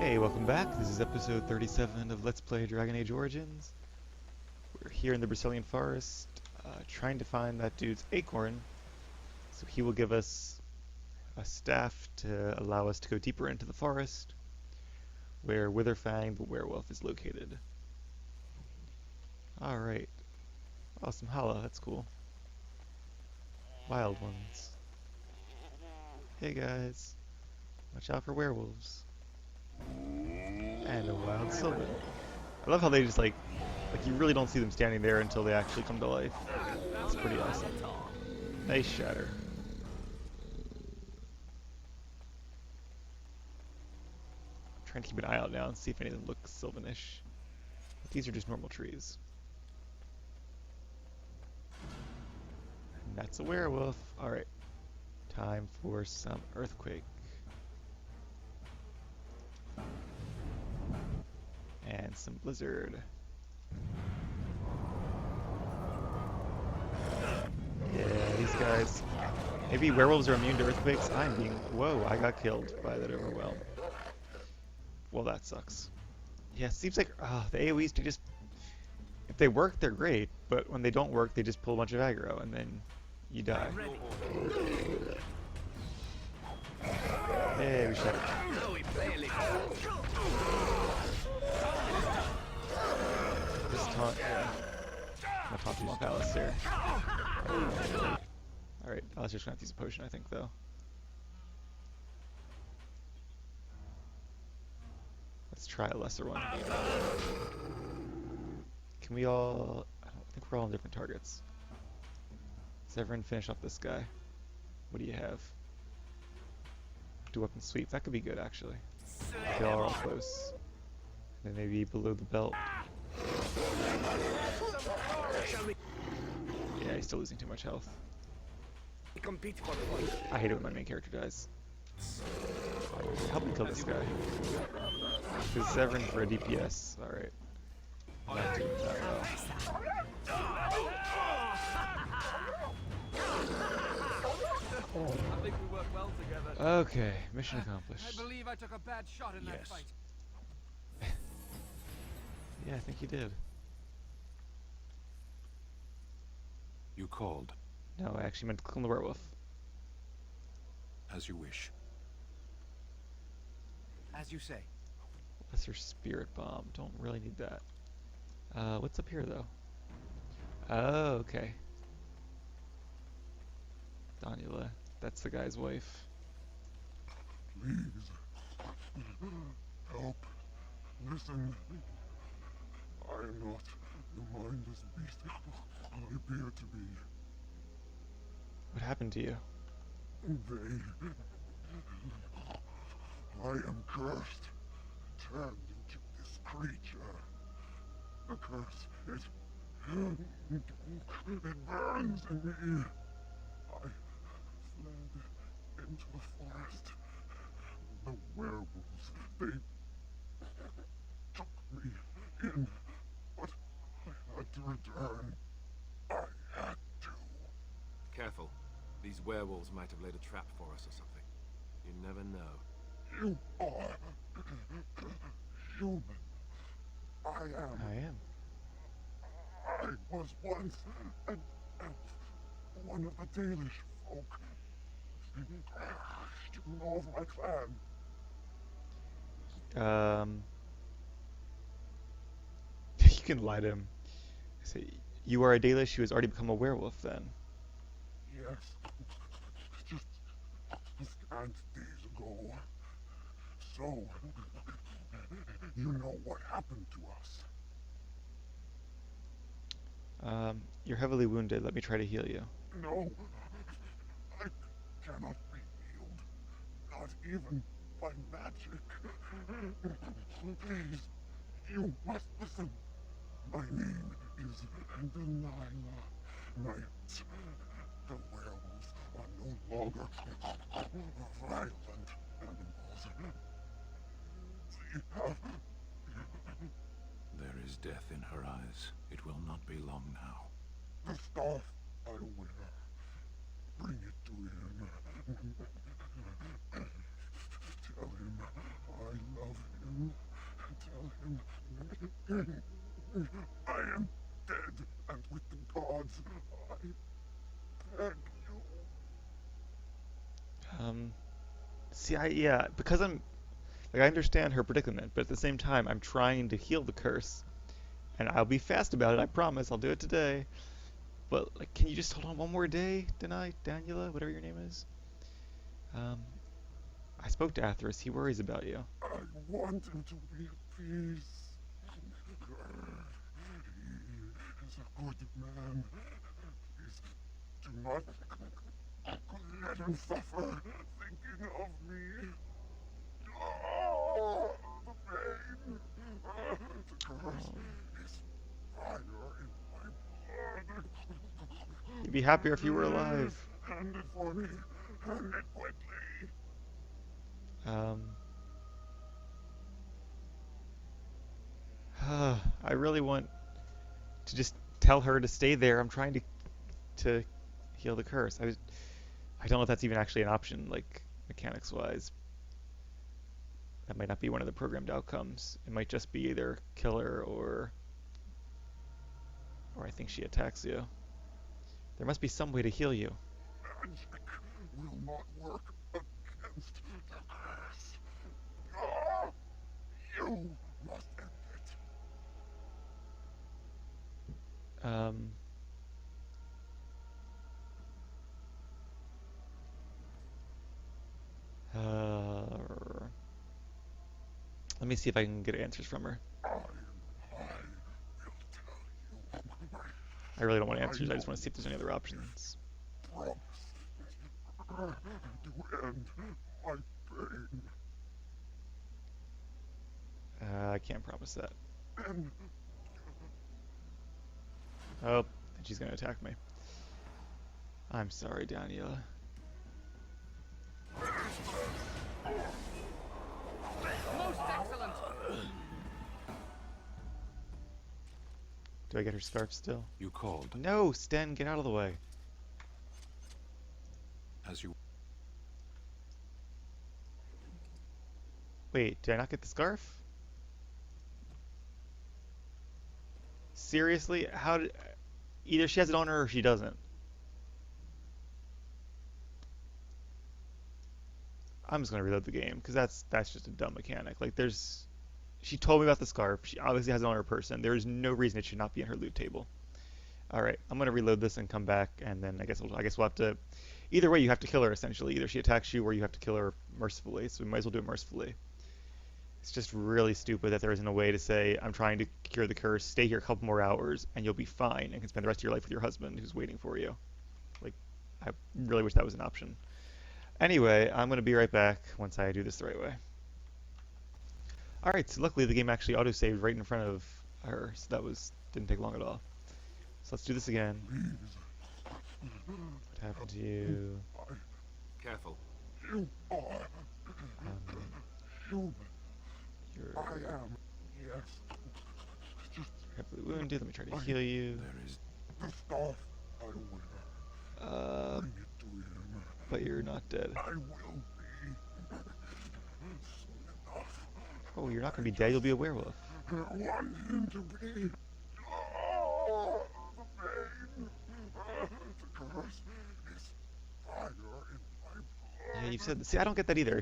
Hey, welcome back. This is episode 37 of Let's Play Dragon Age Origins. We're here in the Brecilian Forest, trying to find that dude's acorn, so he will give us a staff to allow us to go deeper into the forest, where Witherfang the werewolf is located. Alright. Oh, some Hala, that's cool. Wild ones. Hey guys. Watch out for werewolves. And a wild sylvan. I love how they just like you really don't see them standing there until they actually come to life. It's pretty awesome. Nice shatter. I'm trying to keep an eye out now and see if any of them look sylvanish. But these are just normal trees. And that's a werewolf. Alright. Time for some earthquake. And some blizzard. Yeah, these guys. Maybe werewolves are immune to earthquakes. I'm being. Whoa, I got killed by that overwhelm. Well, that sucks. Yeah, it seems like the AoEs to just. If they work, they're great, but when they don't work, they just pull a bunch of aggro and then you die. Hey, we shot it. Just taunt. Yeah. I'm gonna pop him off Alistair. Alright, Alistair's gonna have to use a potion, I think, though. Let's try a lesser one. Can we all... I think we're all on different targets. Let's everyone finish off this guy. What do you have? Do weapon sweep. That could be good, actually. If they all are all close. And then maybe below the belt. Yeah, he's still losing too much health. I hate it when my main character dies. Help me kill this guy. Because Severin for a DPS. Alright. Not doing that well. I think we work well together. Okay, mission accomplished. I believe I took a bad shot in that fight. Yeah, I think you did. You called. No, I actually meant to click on the werewolf. As you wish. As you say. Lesser spirit bomb. Don't really need that. What's up here, though? Oh, okay. Donula. That's the guy's wife. Please. Help. Listen. I am not the mindless beast I appear to be. What happened to you? I am cursed. Turned into this creature. The curse, it burns in me. I fled into the forest. The werewolves, they took me in, but I had to return. I had to. Careful. These werewolves might have laid a trap for us or something. You never know. You are human. I am. I am. I was once an elf, one of the Dalish folk. You know of my clan. You can lie to him. Say, you are a Dalish who has already become a werewolf, then. Yes. Just a scant days ago. So, you know what happened to us. You're heavily wounded. Let me try to heal you. No, I cannot be healed. Not even by magic. Please, you must listen. My name is Delilah Knight. The werewolves are no longer violent animals. They have... There is death in her eyes. It will not be long now. The staff I wear. Bring it to him. Tell him I love him. I am dead, and with the gods, I beg you. See, yeah, because like, I understand her predicament, but at the same time, I'm trying to heal the curse, and I'll be fast about it, I promise, I'll do it today. But, like, can you just hold on one more day, Daniela, whatever your name is? Um, I spoke to Atheris, he worries about you. I want him to be at peace. He is a good man. Please do not let him suffer thinking of me. Oh, the pain. The curse is fire in my blood. You'd be happier if you were alive. Hand it for me. Hand it quickly. Um, I really want to just tell her to stay there. I'm trying to heal the curse. I don't know if that's even actually an option, like mechanics wise. That might not be one of the programmed outcomes. It might just be either kill her or I think she attacks you. There must be some way to heal you. Magic will not work against the curse. Ah, you must end it. Um, let me see if I can get answers from her. I will tell you. I really don't want answers. I just want to see if there's any other options. Promise to end my pain. I can't promise that. And Oh, and she's gonna attack me. I'm sorry, Daniela. Most excellent. Do I get her scarf still? You called, No, Sten, get out of the way. as you... Wait, did I not get the scarf? Seriously? How did... Either she has it on her or she doesn't. I'm just gonna reload the game, because that's just a dumb mechanic. Like, there's... She told me about the scarf. She obviously has it on her person. There is no reason it should not be in her loot table. Alright, I'm gonna reload this and come back, and then I guess we'll have to... Either way, you have to kill her, essentially. Either she attacks you, or you have to kill her mercifully, so we might as well do it mercifully. It's just really stupid that there isn't a way to say, I'm trying to cure the curse, stay here a couple more hours, and you'll be fine, and can spend the rest of your life with your husband who's waiting for you. Like, I really wish that was an option. Anyway, I'm going to be right back once I do this the right way. Alright, so luckily the game actually auto-saved right in front of her, so that didn't take long at all. So let's do this again. What happened to you? Careful. you are human. You're I am. Yes. Just heavily wounded. Let me try to heal you. There is... the scarf I wear. Bring it to him. But you're not dead. I will be. Soon enough. Oh, you're not going to be dead. You'll be a werewolf. I want him to be. Oh, the pain. The curse is fire in my blood. Yeah, you've said. See, I don't get that either.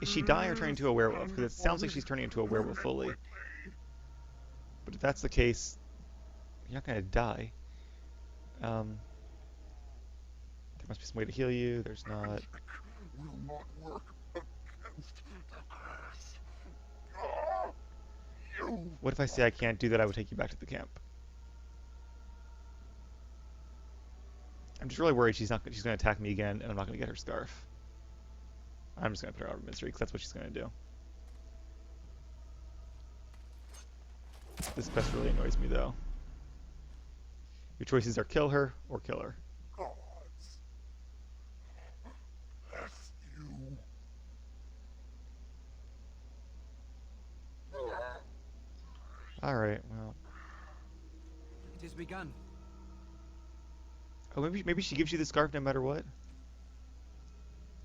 Is she dying or turning into a werewolf? Because it sounds like she's turning into a werewolf fully. But if that's the case, you're not gonna die. There must be some way to heal you. There's not. Magic will not work against the curse. Ah, you. What if I say I can't do that? I would take you back to the camp. I'm just really worried she's gonna attack me again, and I'm not gonna get her scarf. I'm just gonna put her out of misery because that's what she's gonna do. This quest really annoys me though. Your choices are kill her or kill her. Gods. Bless you. Alright, well. It has begun. Oh, maybe she gives you the scarf no matter what? And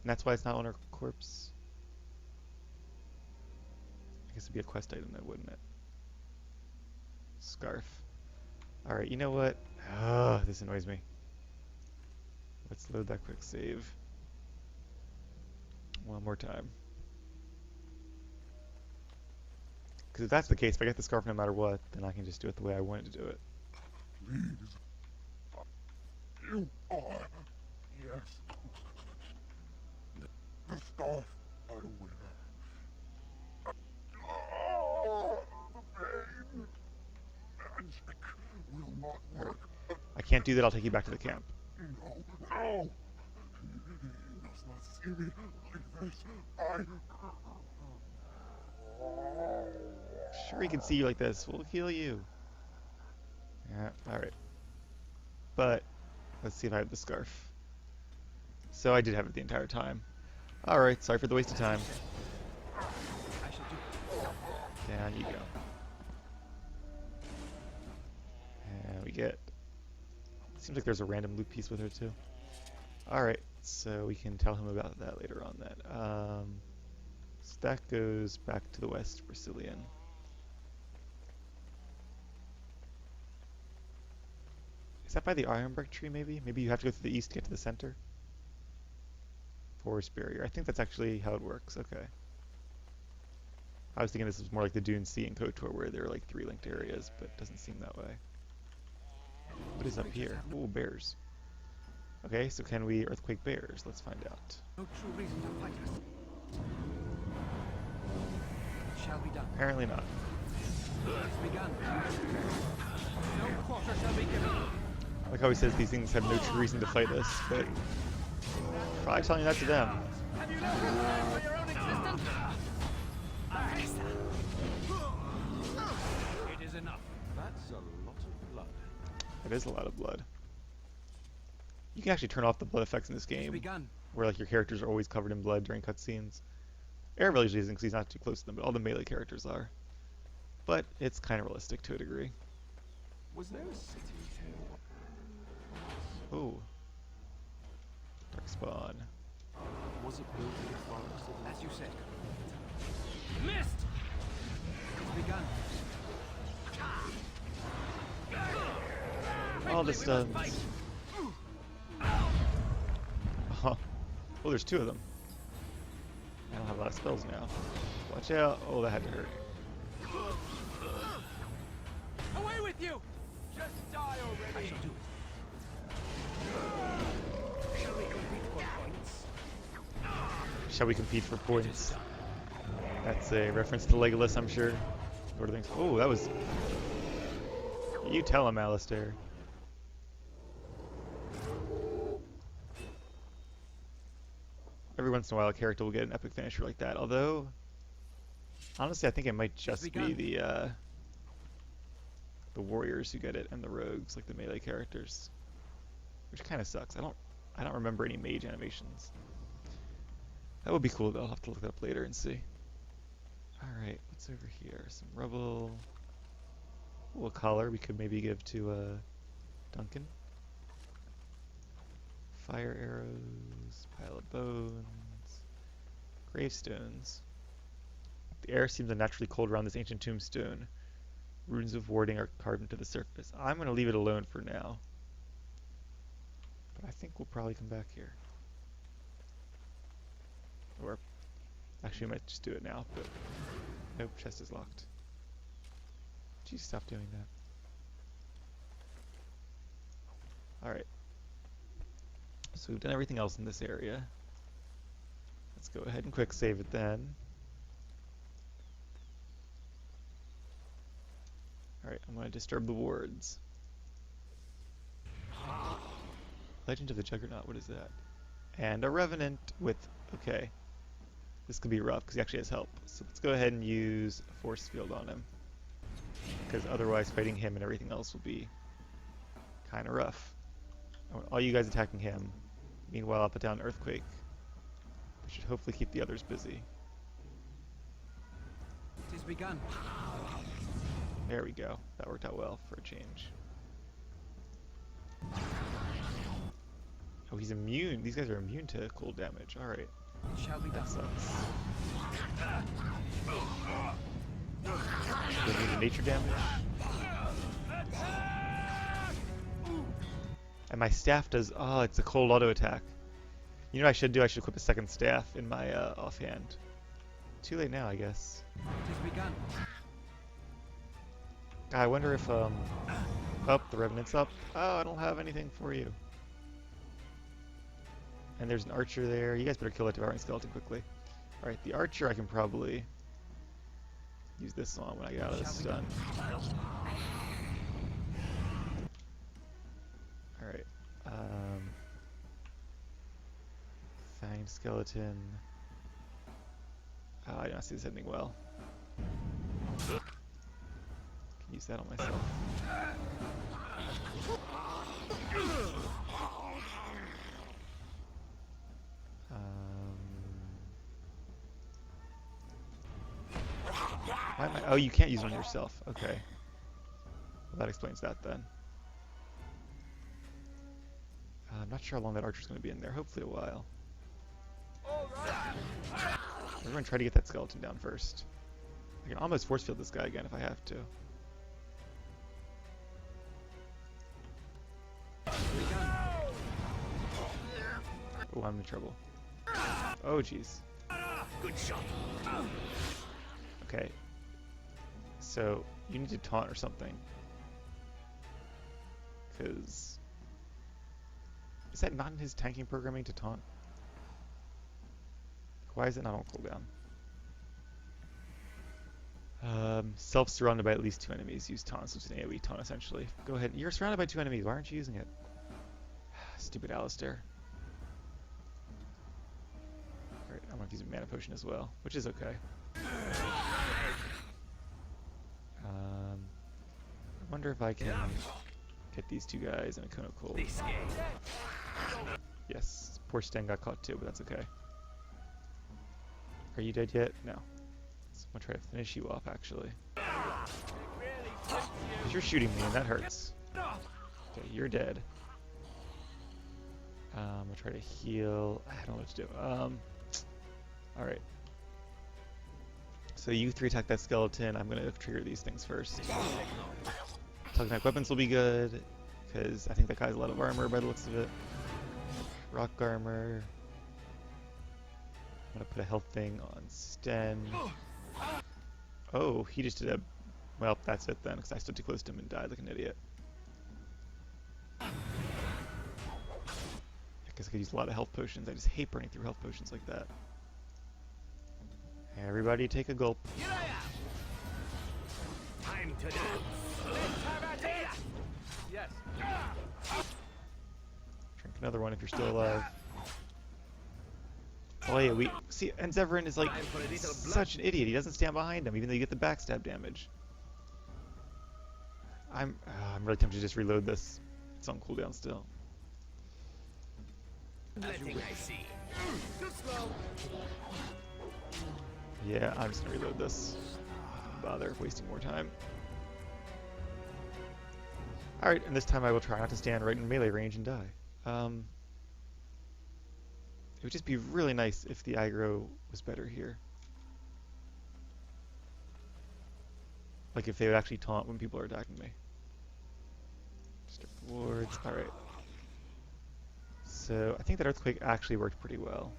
that's why it's not on her corpse? I guess it'd be a quest item though, wouldn't it? Scarf. Alright, you know what? Ah, this annoys me. Let's load that quick save. One more time. Because if that's the case, if I get the scarf no matter what, then I can just do it the way I wanted to do it. Please. You are. Yes. The scarf I wear. The pain. Magic will not work. I can't do that, I'll take you back to the camp. No, no. You must not see me like this. Sure, he can see you like this. We'll heal you. Yeah, alright. But, let's see if I have the scarf. So I did have it the entire time. Alright, sorry for the waste of time. I shall do. Down you go. And we get... Seems like there's a random loot piece with her too. Alright, so we can tell him about that later on then. So that goes back to the west, Brecilian. Is that by the Ironbrick tree maybe? Maybe you have to go through the east to get to the center? Forest barrier. I think that's actually how it works. Okay. I was thinking this was more like the Dune Sea and KOTOR where there are like 3 linked areas, but it doesn't seem that way. What is up here? Ooh, bears. Okay, so can we earthquake bears? Let's find out. No true reason to fight us. It shall be done. Apparently not. It's begun. No quarter shall be given. I like how he says these things have no true reason to fight us, but probably telling that to them. Have you no regard for your own existence? It is enough. That's a lot of blood. It is a lot of blood. You can actually turn off the blood effects in this It's game, begun. where like your characters are always covered in blood during cutscenes. Aravail usually isn't because he's not too close to them, but all the melee characters are. But it's kind of realistic to a degree. Was there a city here? Ooh. Darkspawn. Was it built in the forest? As you said. Missed! It's begun. All the stuns. Oh, there's 2 of them. I don't have a lot of spells now. Watch out. Oh, that had to hurt. Away with you! Just die already! I shall do it. Shall we compete for points? Shall we compete for points? That's a reference to Legolas, I'm sure. Lord of the Rings. Oh, that was... You tell him, Alistair. Every once in a while a character will get an epic finisher like that, although... Honestly, I think it might just be the warriors who get it, and the rogues, like the melee characters. Which kind of sucks. I don't remember any mage animations. That would be cool, though. I'll have to look it up later and see. Alright, what's over here? Some rubble. Ooh, a collar we could maybe give to Duncan. Fire arrows, pile of bones, gravestones. The air seems unnaturally cold around this ancient tombstone. Runes of warding are carved into the surface. I'm going to leave it alone for now. But I think we'll probably come back here. Or, actually I might just do it now, but nope, chest is locked. Jeez, stop doing that. Alright. So we've done everything else in this area. Let's go ahead and quick save it then. Alright, I'm going to disturb the wards. Legend of the Juggernaut, what is that? And a Revenant with... Okay. This could be rough because he actually has help. So let's go ahead and use a force field on him. Because otherwise fighting him and everything else will be kind of rough. I want all you guys attacking him. Meanwhile, I'll put down Earthquake. We should hopefully keep the others busy. It is begun. There we go. That worked out well for a change. Oh, he's immune. These guys are immune to cold damage. Alright. It shall be done. That sucks. Do we need the nature damage? And my staff does... Oh, it's a cold auto attack. You know what I should do? I should equip a second staff in my offhand. Too late now, I guess. It has begun. I wonder if, Oh, the Revenant's up. Oh, I don't have anything for you. And there's an archer there. You guys better kill that devouring skeleton quickly. Alright, the archer I can probably use this on when I get out of this stun. Alright. Fanged skeleton. Oh, I do not see this ending well. Can use that on myself. Why am I? Oh, you can't use it on yourself. Okay. Well, that explains that then. I'm not sure how long that archer's going to be in there. Hopefully a while. We're going to try to get that skeleton down first. I can almost force field this guy again if I have to. Oh, I'm in trouble. Oh, jeez. Good shot. Okay. So, you need to taunt or something. Because... Is that not in his tanking programming to taunt? Why is it not on cooldown? Self-surrounded by at least 2 enemies. Use taunt, so it's an AoE taunt essentially. Go ahead. You're surrounded by 2 enemies. Why aren't you using it? Stupid Alistair. Alright, I'm going to use a mana potion as well, which is okay. I wonder if I can get these 2 guys in a cone of cold. Yes, poor Sten got caught too, but that's okay. Are you dead yet? No. So I'm going to try to finish you off, actually. Because you're shooting me, and that hurts. Okay, you're dead. I'm going to try to heal. I don't know what to do. Alright. So you 3 attack that skeleton. I'm going to trigger these things first. Telekinetic weapons will be good, because I think that guy has a lot of armor by the looks of it. Rock armor. I'm going to put a health thing on Sten. Oh, he just did a... Well, that's it then, because I stood too close to him and died like an idiot. I guess I could use a lot of health potions. I just hate burning through health potions like that. Everybody take a gulp. Time to dance. Yes. Drink another one if you're still alive. Oh yeah, we see, and Zevran is like such an idiot. He doesn't stand behind him, even though you get the backstab damage. I'm really tempted to just reload this. It's on cooldown still. Yeah, I'm just gonna reload this. Don't bother wasting more time. Alright, and this time I will try not to stand right in melee range and die. It would just be really nice if the aggro was better here. Like if they would actually taunt when people are attacking me. Strip wards, alright. So I think that Earthquake actually worked pretty well.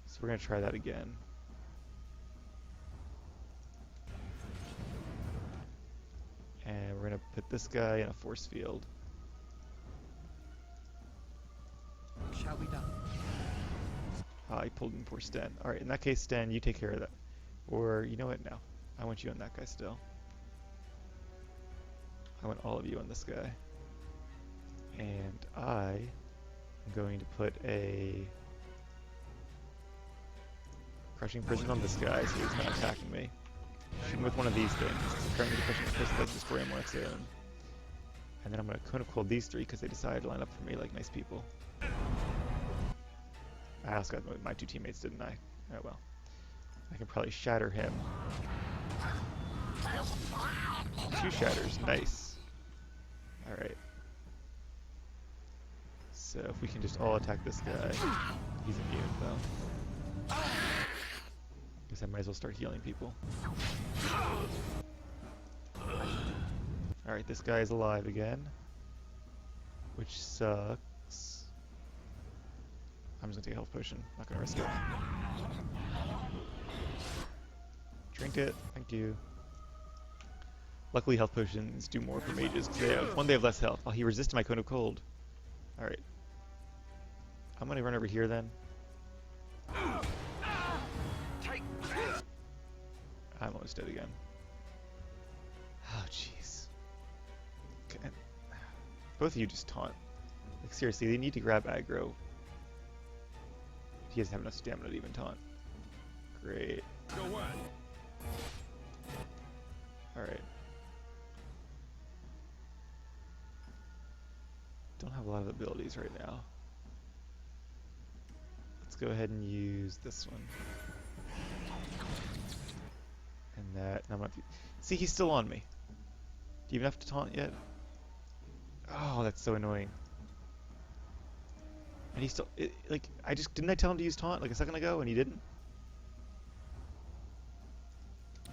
So we're going to try that again. And we're going to put this guy in a force field. Shall be done. Ah, he pulled in poor Sten. Alright, in that case, Sten, you take care of that. Or, you know what? No. I want you on that guy still. I want all of you on this guy. And I am going to put a crushing prison on this guy so he's not attacking me. Shoot him with one of these things. So currently the crushing prison does destroy him on its own. And then I'm going to cone of cold these 3 because they decided to line up for me like nice people. I also got my 2 teammates, didn't I? Oh well. I can probably shatter him. 2 shatters, nice. Alright. So if we can just all attack this guy. He's immune though. Guess I might as well start healing people. Alright, this guy is alive again. Which sucks. I'm just gonna take a health potion. Not gonna risk it. Drink it. Thank you. Luckily, health potions do more for mages because they have less health. Oh, he resisted my cone of cold. All right. I'm gonna run over here then. I'm almost dead again. Oh, jeez. Okay. Both of you just taunt. Like seriously, they need to grab aggro. He doesn't have enough stamina to even taunt. Great. Alright. Don't have a lot of abilities right now. Let's go ahead and use this one. And that. And I'm not. See, he's still on me. Do you even have to taunt yet? Oh, that's so annoying. And he still. Like, didn't I tell him to use taunt like a second ago and he didn't?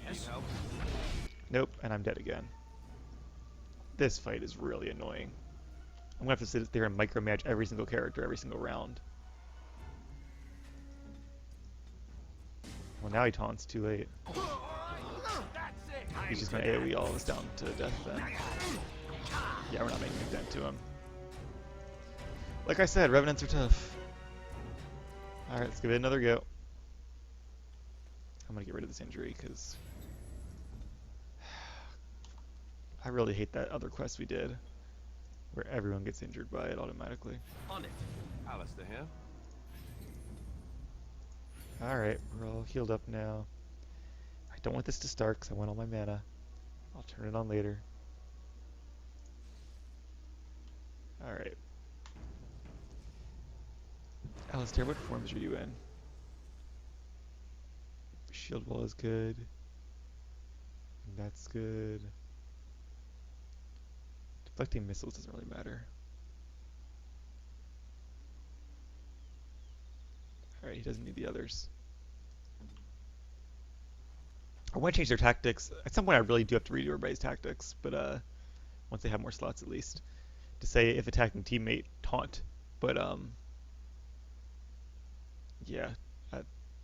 Yes. Nope, and I'm dead again. This fight is really annoying. I'm gonna have to sit there and micromanage every single character every single round. Well, now he taunts too late. He's just gonna AoE all of us down to death then. Yeah, we're not making a dent to him. Like I said, Revenants are tough. Alright, let's give it another go. I'm gonna get rid of this injury because I really hate that other quest we did where everyone gets injured by it automatically. On it. Alistair here. Alright, we're all healed up now. I don't want this to start because I want all my mana. I'll turn it on later. Alright. Alistair, what forms are you in? Shield wall is good. That's good. Deflecting missiles doesn't really matter. Alright, he doesn't need the others. I want to change their tactics. At some point I really do have to redo everybody's tactics, but once they have more slots at least. To say if attacking teammate, taunt. But yeah, I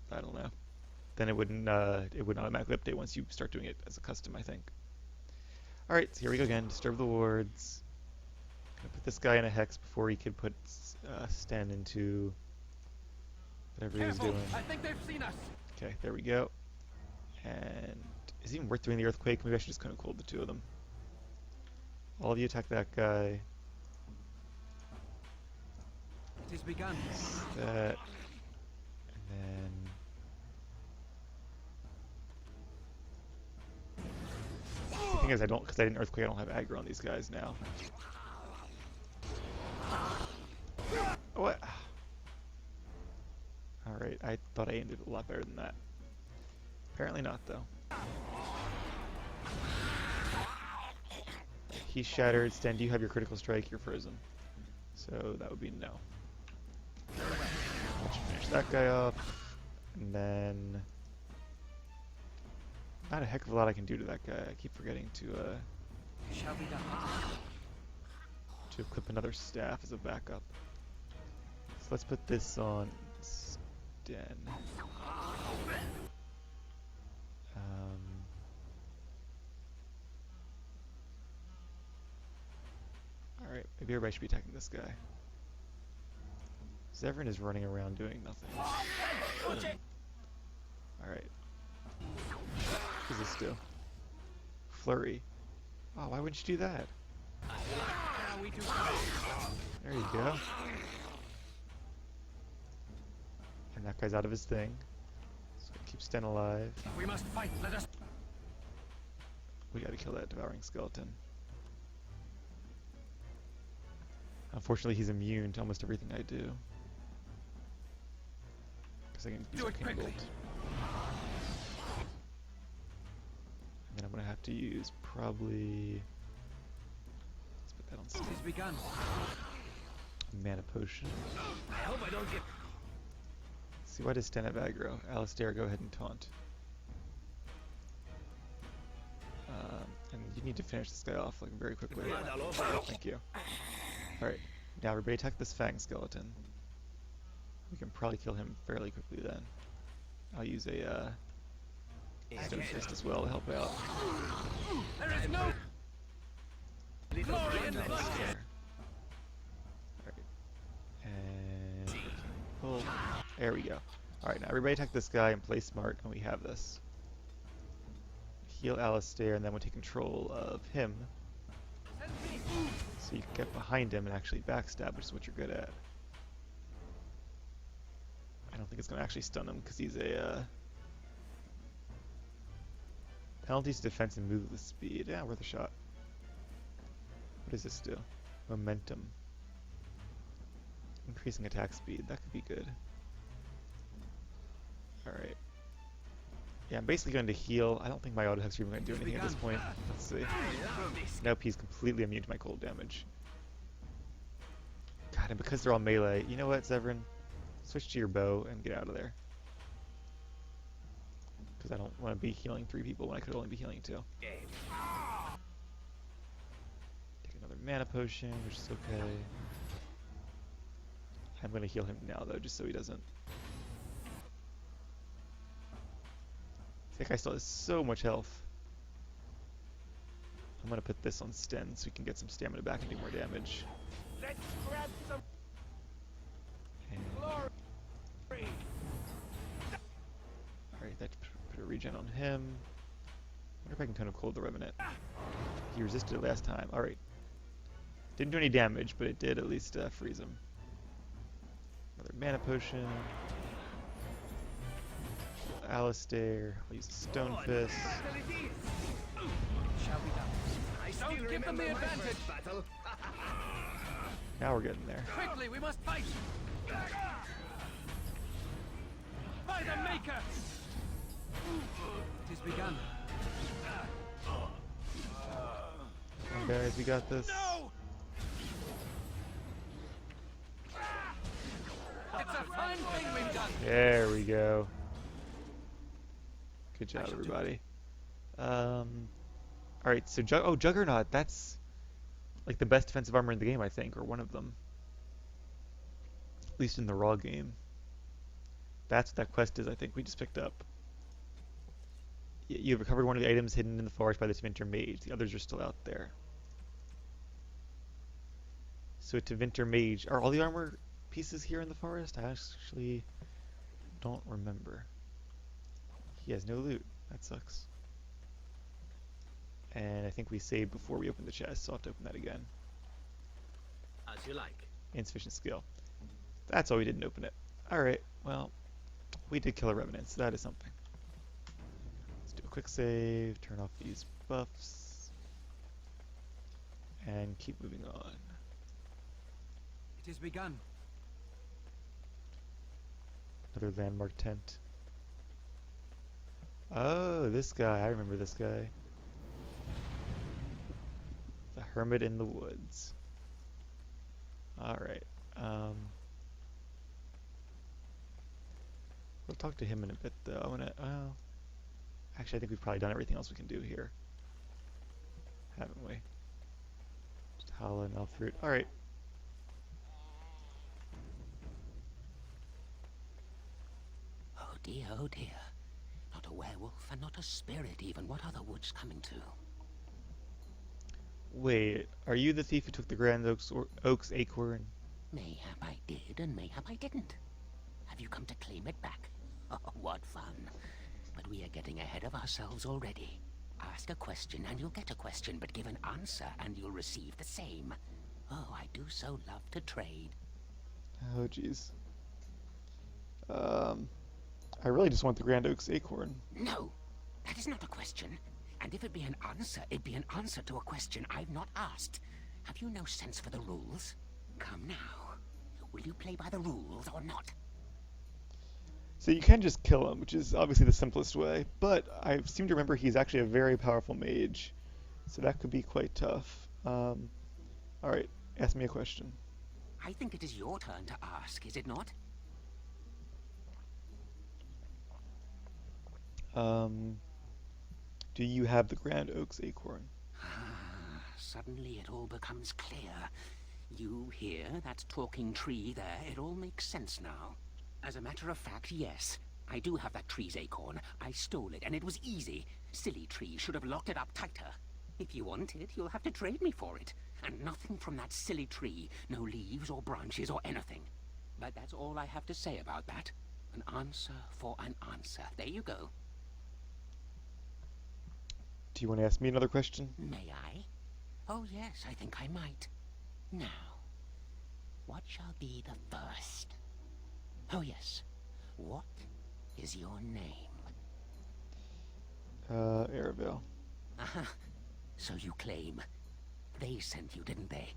don't know. Then it wouldn't automatically update once you start doing it as a custom, I think. Alright, so here we go again. Disturb the wards. Gonna put this guy in a hex before he could put Sten into whatever he was doing. I think they've seen us. Okay, there we go. And is it even worth doing the earthquake? Maybe I should just kind of cold the two of them. All of you attack that guy. It has begun. That. And then. The thing is, because I didn't earthquake, I don't have aggro on these guys now. What? Alright, I thought I aimed it a lot better than that. Apparently not, though. He's shattered. Sten, do you have your critical strike? You're frozen. So that would be no. Let's finish that guy up. And then... not a heck of a lot I can do to that guy. I keep forgetting to Shall be done. equip another staff as a backup. So let's put this on Sten. Alright, maybe everybody should be attacking this guy. Zevran is running around doing nothing. Alright. What does this do? Flurry. Oh, why wouldn't you do that? There you go. And that guy's out of his thing. So keep Sten alive. We must fight. Let us. We gotta kill that devouring skeleton. Unfortunately, he's immune to almost everything I do. Because I can use Arcane Bolt. And then I'm gonna have to use probably. Let's put that on It Sten. has begun. Mana potion. I hope I don't get. See, why does Sten have aggro? Alistair, go ahead and taunt. And you need to finish this guy off like very quickly. Thank you. Alright, now everybody attack this Fang skeleton. We can probably kill him fairly quickly then. I'll use a Stone Fist as well to help out. There is no glory in this. Alright. And pull. There we go. Alright, now everybody attack this guy and play smart, and we have this. Heal Alistair, and then we'll take control of him. So you can get behind him and actually backstab, which is what you're good at. I don't think it's going to actually stun him, because he's a... penalties to defense and movement speed. Yeah, worth a shot. What does this do? Momentum. Increasing attack speed. That could be good. Alright. Yeah, I'm basically going to heal. I don't think my auto hex's even going to do anything at this point. Let's see. Nope, he's completely immune to my cold damage. God, and because they're all melee, you know what, Severin? Switch to your bow and get out of there. Because I don't want to be healing 3 people when I could only be healing 2. Take another mana potion, which is okay. I'm going to heal him now, though, just so he doesn't... That guy still has so much health. I'm going to put this on Sten so we can get some stamina back and do more damage. Let's grab some And... glory. Alright, that put a regen on him. Wonder if I can kind of cold the Revenant. He resisted it last time. Alright. Didn't do any damage, but it did at least freeze him. Another mana potion. Alistair. I'll use a Stone Fist. Shall we done? Don't give them the advantage. Now we're getting there. Quickly, we must fight. By the Maker. It is begun. Come on, guys, we got this. No! It's a fine thing we've done. There we go. Good job, everybody. Alright, so Juggernaut, that's like the best defensive armor in the game, I think, or one of them. At least in the raw game. That's what that quest is, I think, we just picked up. You have recovered one of the items hidden in the forest by the Tevinter Mage. The others are still out there. So Tevinter Mage, are all the armor pieces here in the forest? I actually don't remember. He has no loot. That sucks. And I think we saved before we opened the chest, so I'll have to open that again. As you like. Insufficient skill. That's why we didn't open it. Alright, well, we did kill a Revenant, so that is something. Let's do a quick save, turn off these buffs, and keep moving on. It is begun. Another landmark tent. Oh, this guy. I remember this guy. The Hermit in the Woods. Alright. We'll talk to him in a bit, though. I'm gonna... actually, I think we've probably done everything else we can do here. Haven't we? Just Hala and Elfruit. Alright. Oh dear, not a werewolf and not a spirit even. What are the woods coming to? Wait, are you the thief who took the Grand Oak's acorn? Mayhap I did and mayhap I didn't. Have you come to claim it back? Oh, what fun. But we are getting ahead of ourselves already. Ask a question and you'll get a question, but give an answer and you'll receive the same. Oh, I do so love to trade. Oh, jeez. I really just want the Grand Oak's acorn. No, that is not a question. And if it be an answer, it'd be an answer to a question I've not asked. Have you no sense for the rules? Come now. Will you play by the rules or not? So you can just kill him, which is obviously the simplest way, but I seem to remember he's actually a very powerful mage, so that could be quite tough. Alright, ask me a question. I think it is your turn to ask, is it not? Do you have the Grand Oak's acorn? Suddenly it all becomes clear. You hear that talking tree there? It all makes sense now. As a matter of fact, yes. I do have that tree's acorn. I stole it, and it was easy. Silly tree should have locked it up tighter. If you want it, you'll have to trade me for it. And nothing from that silly tree. No leaves or branches or anything. But that's all I have to say about that. An answer for an answer. There you go. Do you want to ask me another question? May I? Oh, yes, I think I might. Now, what shall be the first? Oh, yes. What is your name? Aravail. Uh-huh. So you claim. They sent you, didn't they?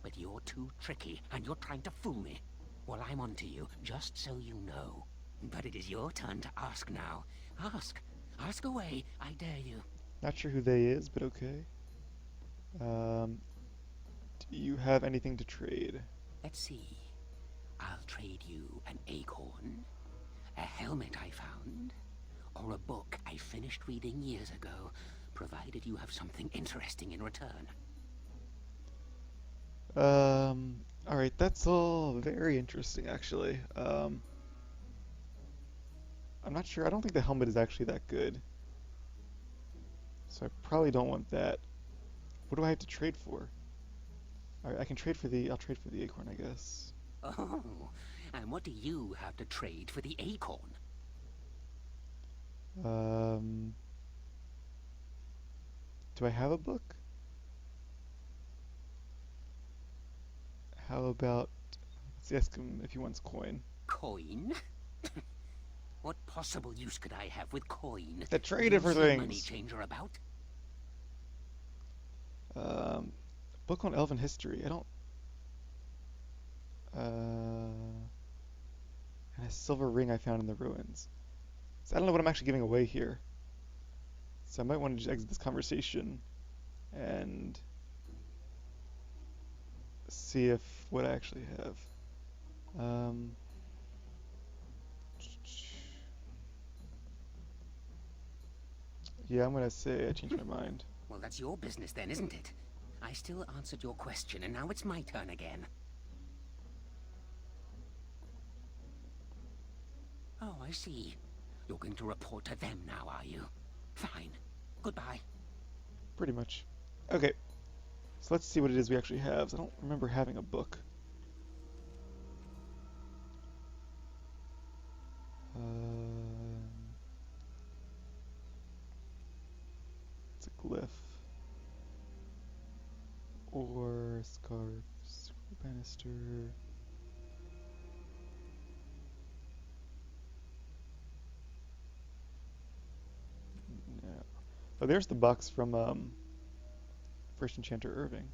But you're too tricky, and you're trying to fool me. Well, I'm on to you, just so you know. But it is your turn to ask now. Ask. Ask away, I dare you. Not sure who they is, but okay. Do you have anything to trade? Let's see. I'll trade you an acorn, a helmet I found, or a book I finished reading years ago, provided you have something interesting in return. Alright, that's all very interesting, actually. I'm not sure. I don't think the helmet is actually that good. So I probably don't want that. What do I have to trade for? Alright, I can trade for the... I'll trade for the acorn, I guess. Oh, and what do you have to trade for the acorn? Do I have a book? How about... Let's ask him if he wants coin. Coin? What possible use could I have with coin? To trade it for You see a things. money changer about? Book on elven history. I don't... and a silver ring I found in the ruins. So I don't know what I'm actually giving away here. So I might want to just exit this conversation and see if what I actually have. Yeah, I'm gonna say I changed my mind. Well, that's your business then, isn't it? I still answered your question, and now it's my turn again. Oh, I see. You're going to report to them now, are you? Fine. Goodbye. Pretty much. Okay. So let's see what it is we actually have. I don't remember having a book. It's a glyph. Or scarf, scroll banister. No. Oh, there's the box from First Enchanter Irving.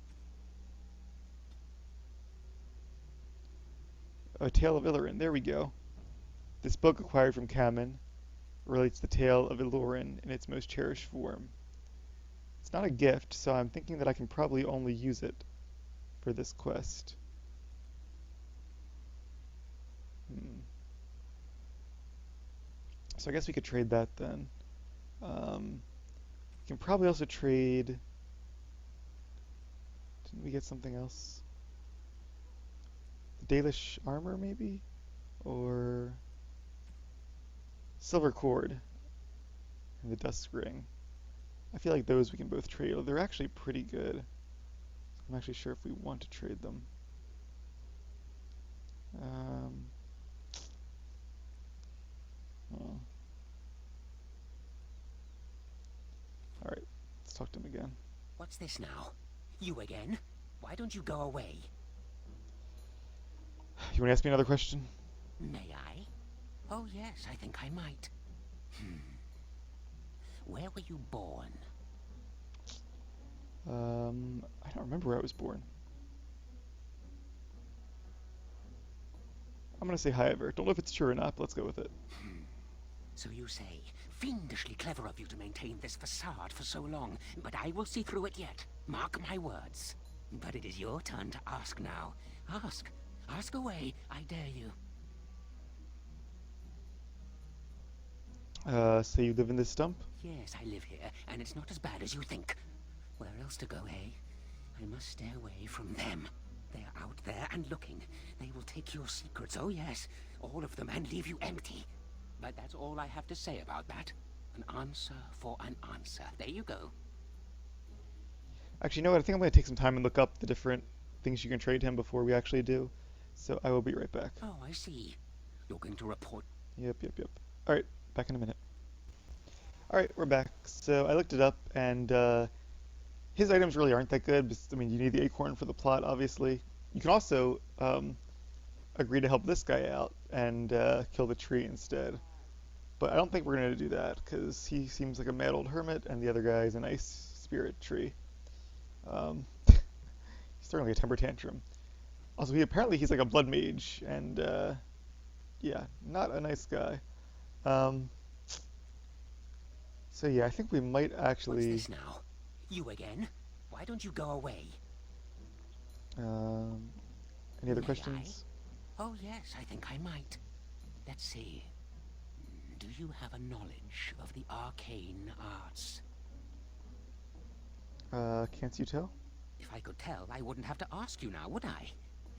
A Tale of Ilorin. There we go. This book acquired from Kamen relates the tale of Ilorin in its most cherished form. It's not a gift, so I'm thinking that I can probably only use it for this quest. So I guess we could trade that then. We can probably also trade... Didn't we get something else? The Dalish armor, maybe? Or... Silver cord. And the Dusk ring. I feel like those we can both trade. They're actually pretty good. I'm actually sure if we want to trade them. Alright, let's talk to him again. What's this now? You again? Why don't you go away? You want to ask me another question? May I? Oh, yes, I think I might. Where were you born? I don't remember where I was born. I'm gonna say Hyaver. Don't know if it's true or not, but let's go with it. So you say. Fiendishly clever of you to maintain this facade for so long, but I will see through it yet. Mark my words. But it is your turn to ask now. Ask. Ask away, I dare you. So you live in this stump? Yes, I live here, and it's not as bad as you think. Where else to go, eh? I must stay away from them. They're out there and looking. They will take your secrets, oh yes, all of them, and leave you empty. But that's all I have to say about that. An answer for an answer. There you go. Actually, you know what? I think I'm going to take some time and look up the different things you can trade him before we actually do. So I will be right back. Oh, I see. You're going to report. Yep. Alright, back in a minute. Alright, we're back. So I looked it up, and his items really aren't that good. I mean, you need the acorn for the plot, obviously. You can also agree to help this guy out and kill the tree instead. But I don't think we're going to do that, because he seems like a mad old hermit, and the other guy is a nice spirit tree. He's throwing like a temper tantrum. Also, he's like a blood mage, and yeah, not a nice guy. So yeah, I think we might actually. What's this now? You again? Why don't you go away? Any other May questions? Oh yes, I think I might. Let's see. Do you have a knowledge of the arcane arts? Can't you tell? If I could tell, I wouldn't have to ask you now, would I?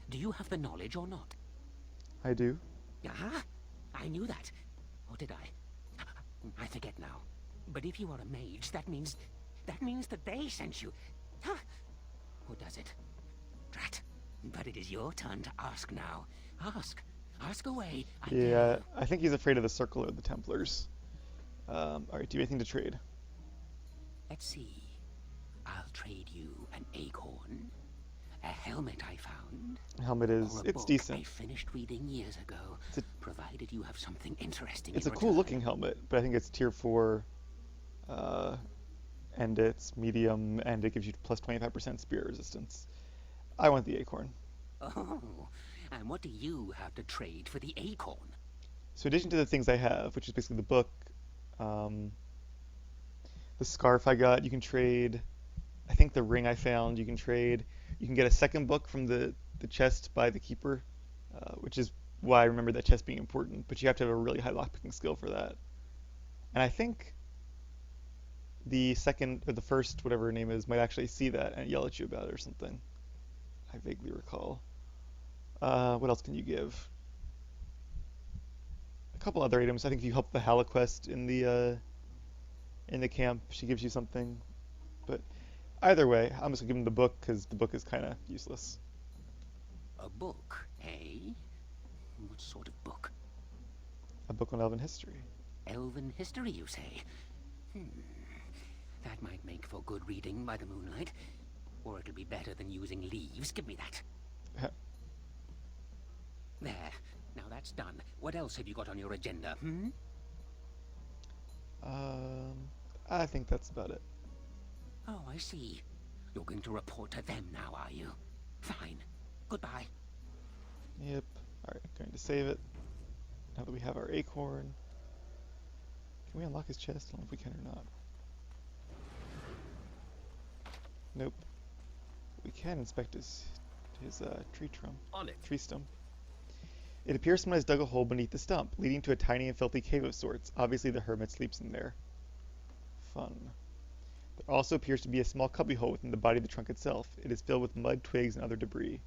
Do you have the knowledge or not? I do. Ah, I knew that. Or did I? I forget now. But if you are a mage, that means that they sent you. Huh? Or does it? Drat. But it is your turn to ask now. Ask. Ask away. Yeah, I think he's afraid of the Circle or the Templars. Alright, do you have anything to trade? Let's see. I'll trade you an acorn, a helmet I found, Helmet or is, a it's book decent. I finished reading years ago, provided you have something interesting It's in a cool return. looking helmet, but I think it's tier 4, and it's medium, and it gives you plus 25% spirit resistance. I want the acorn. Oh, and what do you have to trade for the acorn? So in addition to the things I have, which is basically the book, the scarf I got, you can trade. I think the ring I found, you can trade. You can get a second book from the chest by the keeper, which is why I remember that chest being important, but you have to have a really high lockpicking skill for that. And I think the second, or the first, whatever her name is, might actually see that and yell at you about it or something. I vaguely recall. What else can you give? A couple other items. I think if you help the Halaquest in the camp, she gives you something. But either way, I'm just gonna give him the book because the book is kind of useless. A book, eh? What sort of book? A book on elven history. Elven history, you say? That might make for good reading by the moonlight. Or it'll be better than using leaves. Give me that. There. Now that's done. What else have you got on your agenda, I think that's about it. Oh, I see. You're going to report to them now, are you? Fine. Goodbye. Yep. Alright, going to save it. Now that we have our acorn. Can we unlock his chest? I don't know if we can or not. Nope. We can inspect his tree trunk. On it. Tree stump. It appears someone has dug a hole beneath the stump, leading to a tiny and filthy cave of sorts. Obviously the hermit sleeps in there. Fun. There also appears to be a small cubbyhole within the body of the trunk itself. It is filled with mud, twigs, and other debris.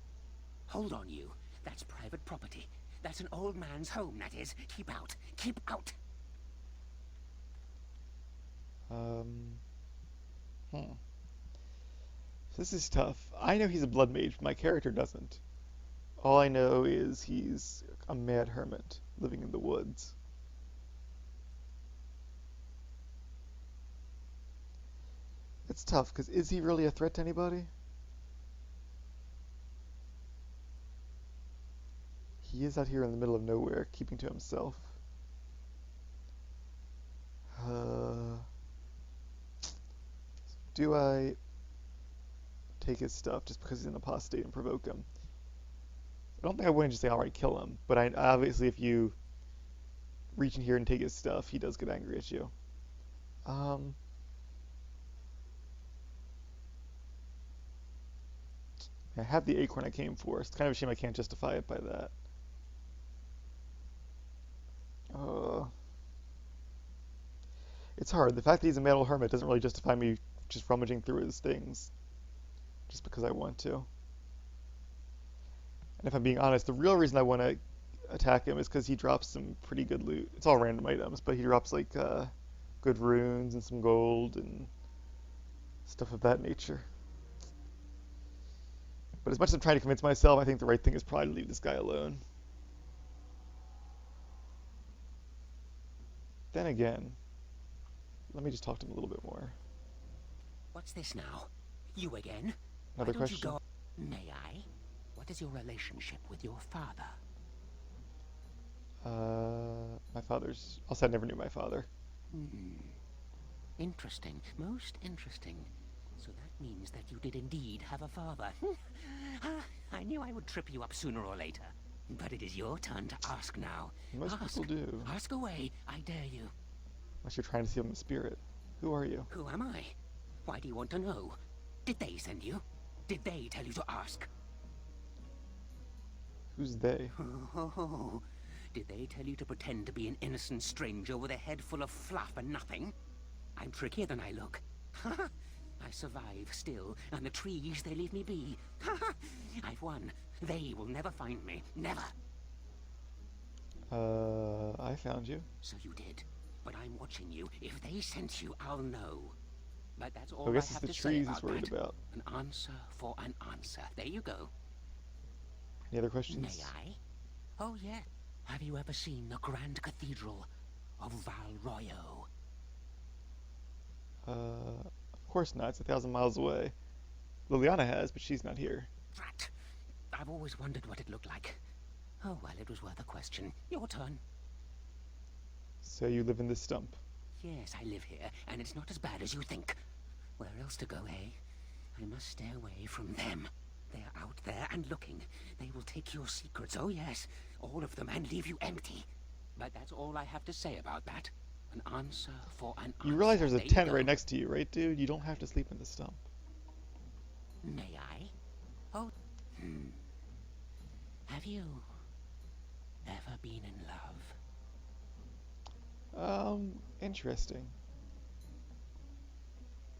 Hold on, you. That's private property. That's an old man's home, that is. Keep out. Keep out. This is tough. I know he's a blood mage, but my character doesn't. All I know is he's a mad hermit living in the woods. It's tough, because is he really a threat to anybody? He is out here in the middle of nowhere, keeping to himself. Do I take his stuff just because he's in apostate and provoke him? I don't think I wouldn't just say, alright, kill him. But obviously if you reach in here and take his stuff, he does get angry at you. I have the acorn I came for. It's kind of a shame I can't justify it by that. It's hard. The fact that he's a metal hermit doesn't really justify me just rummaging through his things just because I want to. And if I'm being honest, the real reason I want to attack him is because he drops some pretty good loot. It's all random items, but he drops like good runes and some gold and stuff of that nature. But as much as I'm trying to convince myself, I think the right thing is probably to leave this guy alone. Then again, let me just talk to him a little bit more. What's this now? You again? Another Why don't you question? go... May I? What is your relationship with your father? My father's... I'll say I never knew my father. Interesting. Most interesting. So that means that you did indeed have a father. I knew I would trip you up sooner or later. But it is your turn to ask now. Most Ask. people do. Ask away. I dare you. Unless you're trying to see him in spirit. Who are you? Who am I? Why do you want to know? Did they send you? Did they tell you to ask? Who's they? Oh, did they tell you to pretend to be an innocent stranger with a head full of fluff and nothing? I'm trickier than I look. I survive still, and the trees, they leave me be. I've won. They will never find me. Never. I found you. So you did. But I'm watching you. If they sent you, I'll know. But that's all I I guess have it's the to say trees about he's worried that. about. An answer for an answer. There you go. Any other questions? May I? Oh, yeah. Have you ever seen the Grand Cathedral of Valroyo? Of course not. It's 1,000 miles away. Liliana has, but she's not here. Drat. I've always wondered what it looked like. Oh, well, it was worth a question. Your turn. So you live in this stump. Yes, I live here, and it's not as bad as you think. Where else to go, eh? I must stay away from them. They're out there and looking. They will take your secrets, oh yes, all of them, and leave you empty. But that's all I have to say about that. An answer for an answer. You realize there's a There you tent go. right next to you, right, dude? You don't have to sleep in the stump. May I? Oh, Have you ever been in love? Interesting.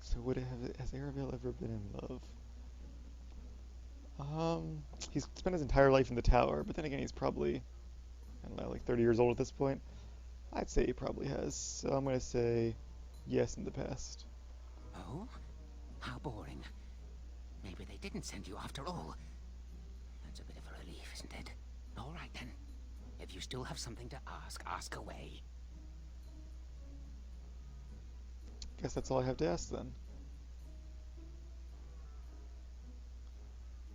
So has Aravail ever been in love? He's spent his entire life in the tower, but then again, he's probably, I don't know, like 30 years old at this point. I'd say he probably has, so I'm gonna say yes in the past. Oh? How boring. Maybe they didn't send you after all. That's a bit of a relief, isn't it? All right, then. If you still have something to ask, ask away. Guess that's all I have to ask then.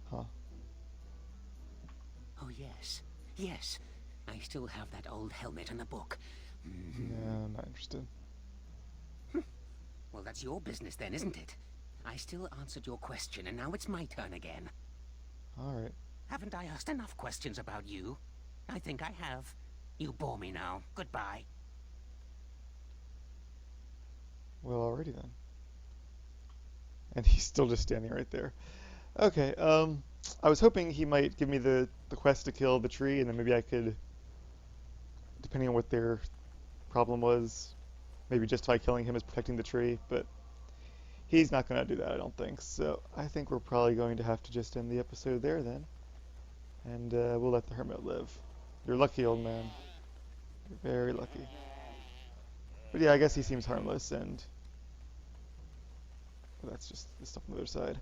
Huh. Oh, yes. Yes. I still have that old helmet and the book. Yeah, I'm not interested. Well, that's your business then, isn't it? I still answered your question, and now it's my turn again. Alright. Haven't I asked enough questions about you? I think I have. You bore me now. Goodbye. Well, alrighty then. And he's still just standing right there. Okay, I was hoping he might give me the quest to kill the tree, and then maybe I could, depending on what their problem was, maybe justify killing him as protecting the tree, but he's not going to do that, I don't think. So I think we're probably going to have to just end the episode there then. And we'll let the Hermit live. You're lucky, old man. You're very lucky. But yeah, I guess he seems harmless, and well, that's just the stuff on the other side.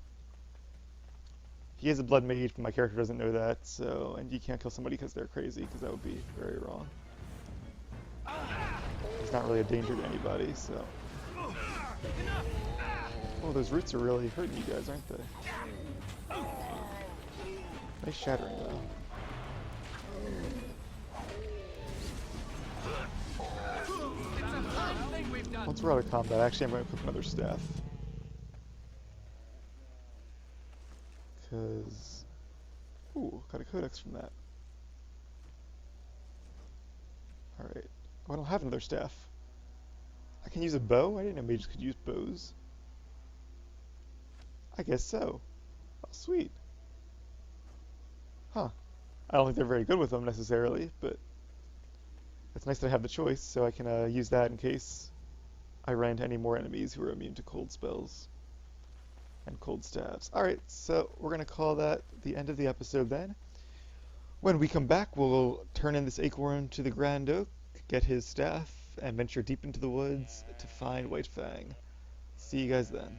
He is a blood mage, but my character doesn't know that, so, and you can't kill somebody because they're crazy, because that would be very wrong. He's not really a danger to anybody, so. Oh, those roots are really hurting you guys, aren't they? Nice shattering, though. Once we're out of combat, actually I'm going to equip another staff. Because... Ooh, got a codex from that. Alright. Oh, I don't have another staff. I can use a bow? I didn't know mages could use bows. I guess so. Oh, sweet. Huh. I don't think they're very good with them necessarily, but it's nice that I have the choice, so I can use that in case I run into any more enemies who are immune to cold spells. and cold staves. Alright, so we're going to call that the end of the episode then. When we come back, we'll turn in this acorn to the Grand Oak, get his staff, and venture deep into the woods to find White Fang. See you guys then.